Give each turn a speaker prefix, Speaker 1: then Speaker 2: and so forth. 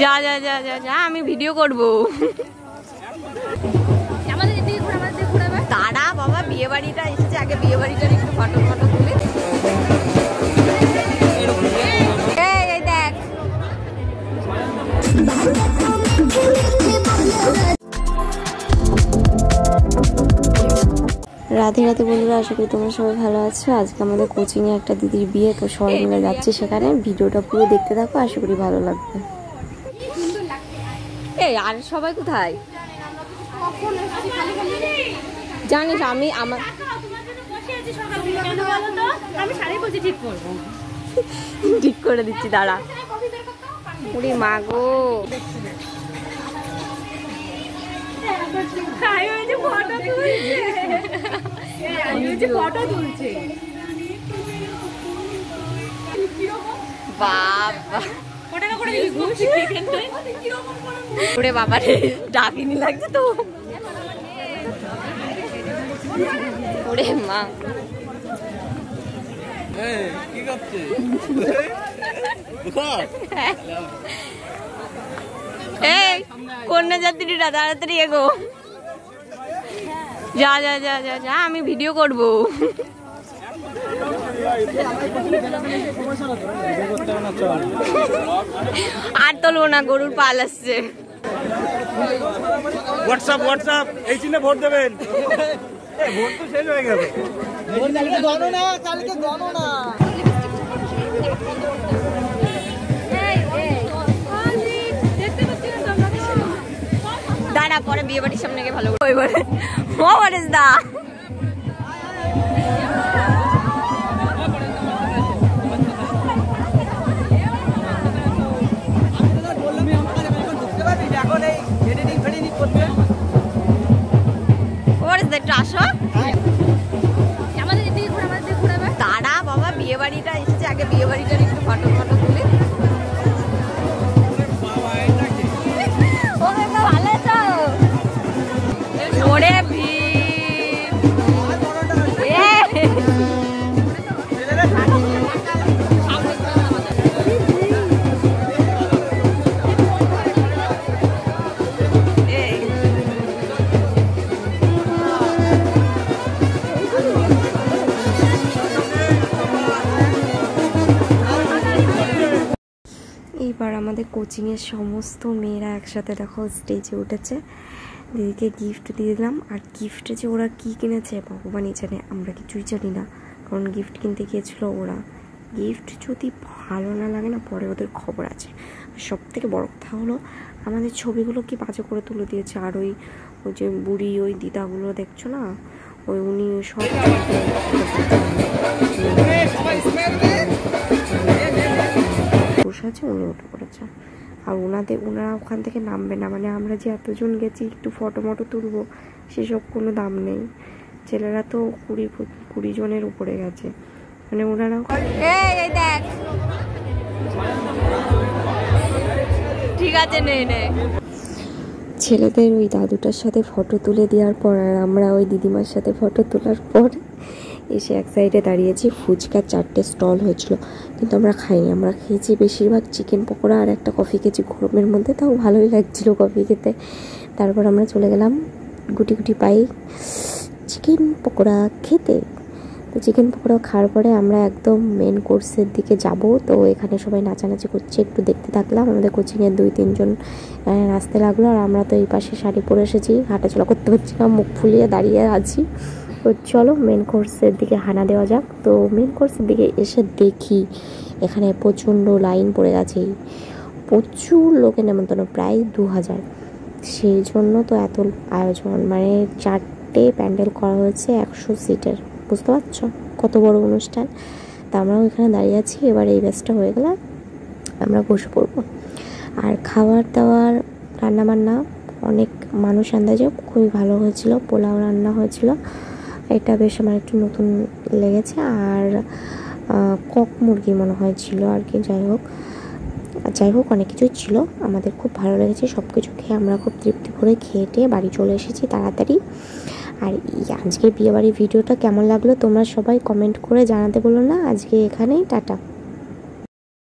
Speaker 1: যা যা যা যা যা, আমি ভিডিও করবো। তারা বাবা বিয়ে বাড়িটা এসেছে, আগে বিয়ে বাড়িটার একটু ফটো ফটো তুলে। এই দেখ, রাধে রাধে বন্ধুরা, আশা করি তোমরা সবাই ভালো আছো। আজকে আমাদের কোচিংয়ে একটা দিদির বিয়ে, তো সবাই মিলে যাচ্ছে সেখানে। ভিডিওটা পুরো দেখতে থাকো, আশা করি ভালো লাগবে। এই আর সবাই কোথায় জানিস? আমি আমার ঠিক করে দিচ্ছি, দাঁড়া। ওরে মা গো, ওরে বাবা রে, ডাকিনি লাগছে তো। ওরে মা, এই কন্যা যাত্রীরা তাড়াতাড়ি এগো, যা যা যা যা যা, আমি ভিডিও করবো। আর তোলবো না, গরুর পাল আসছে।
Speaker 2: হোয়াটসঅ্যাপ হোয়াটসঅ্যাপ এই চিহ্নে ভোট দেবেন। ভোট তো শেষ হয়ে গেল।
Speaker 1: দাঁড়া, পরে বিয়ে বাড়ির সামনে গিয়ে ভালো করে দা। একটু আসো, তারা বাবা বিয়ে বাড়িটা এসেছে, আগে বিয়ে বাড়িটার একটু ফটো ফটো তুলে। ওরে এইবার আমাদের কোচিংয়ের সমস্ত মেয়েরা একসাথে দেখো স্টেজে উঠেছে। দিদিকে গিফট দিয়ে দিলাম। আর গিফটে যে ওরা কি কিনেছে ভগবানই জানে, আমরা কিছুই জানি না, কারণ গিফট কিনতে গিয়েছিল ওরা। গিফট যদি ভালো না লাগে না, পরে ওদের খবর আছে। সব থেকে বড় কথা হলো আমাদের ছবিগুলো কি বাজে করে তুলে দিয়েছে। আর ওই যে বুড়ি ওই দিদাগুলো দেখছো না, ওই উনি সব বসে আছে, উনি উঠে পড়েছে। আর ওনারা ওখান থেকে নামবে না, মানে আমরা যে এতজন গেছি একটু ফটো মটো তুলবো সেসব কোনো দাম নেই। ছেলেরা তো 20 জনের উপরে গেছে, মানে ওনারা। এই দেখ, ঠিক আছে নে নে। ছেলেদের ওই দাদুটার সাথে ফটো তুলে দেওয়ার পর আর আমরা ওই দিদিমার সাথে ফটো তোলার পর এসে এক সাইডে দাঁড়িয়েছি। ফুচকার 4টে স্টল হয়েছিল, কিন্তু আমরা খাইনি। আমরা খেয়েছি বেশিরভাগ চিকেন পকোড়া আর একটা কফি খেয়েছি গরমের মধ্যে, তাও ভালোই লাগছিল কফি খেতে। তারপর আমরা চলে গেলাম গুটি গুটি পাই চিকেন পকোড়া খেতে। তো চিকেন পকোড়া খাওয়ার পরে আমরা একদম মেন কোর্সের দিকে যাব। তো এখানে সবাই নাচানাচি করছে, একটু দেখতে থাকলাম। আমাদের কোচিংয়ের 2-3 জন নাচতে লাগলো, আর আমরা তো এই পাশে শাড়ি পরে এসেছি, হাঁটাচলা করতে পারছি না, মুখ ফুলিয়ে দাঁড়িয়ে আছি। তো চলো মেন কোর্সের দিকে হানা দেওয়া যাক। তো মেন কোর্সের দিকে এসে দেখি এখানে প্রচণ্ড লাইন পড়ে গেছে, প্রচুর লোকের নেমন্তন্ন, প্রায় 2000। সেই জন্য তো এত আয়োজন, মানে 4টে প্যান্ডেল করা হয়েছে 100 সিটের, বুঝতে পারছো কত বড় অনুষ্ঠান। তা আমরাও এখানে দাঁড়িয়ে আছি। এবার এই ব্যাচটা হয়ে গেলে আমরা বসে পড়বো। আর খাবার দাবার রান্নাবান্না অনেক মানুষ আন্দাজে খুবই ভালো হয়েছিল। পোলাও রান্না হয়েছিল, এটা বেশ আমার একটু নতুন লেগেছে। আর কক মুরগি মনে হয় ছিল আর কি। যাই হোক অনেক কিছুই ছিল, আমাদের খুব ভালো লেগেছে। সব কিছু খেয়ে আমরা খুব তৃপ্তি করে খেয়ে টেয়ে বাড়ি চলে এসেছি তাড়াতাড়ি। আর আজকে বিয়েবাড়ির ভিডিওটা কেমন লাগলো তোমরা সবাই কমেন্ট করে জানাতে বলো না। আজকে এখানেই টাটা।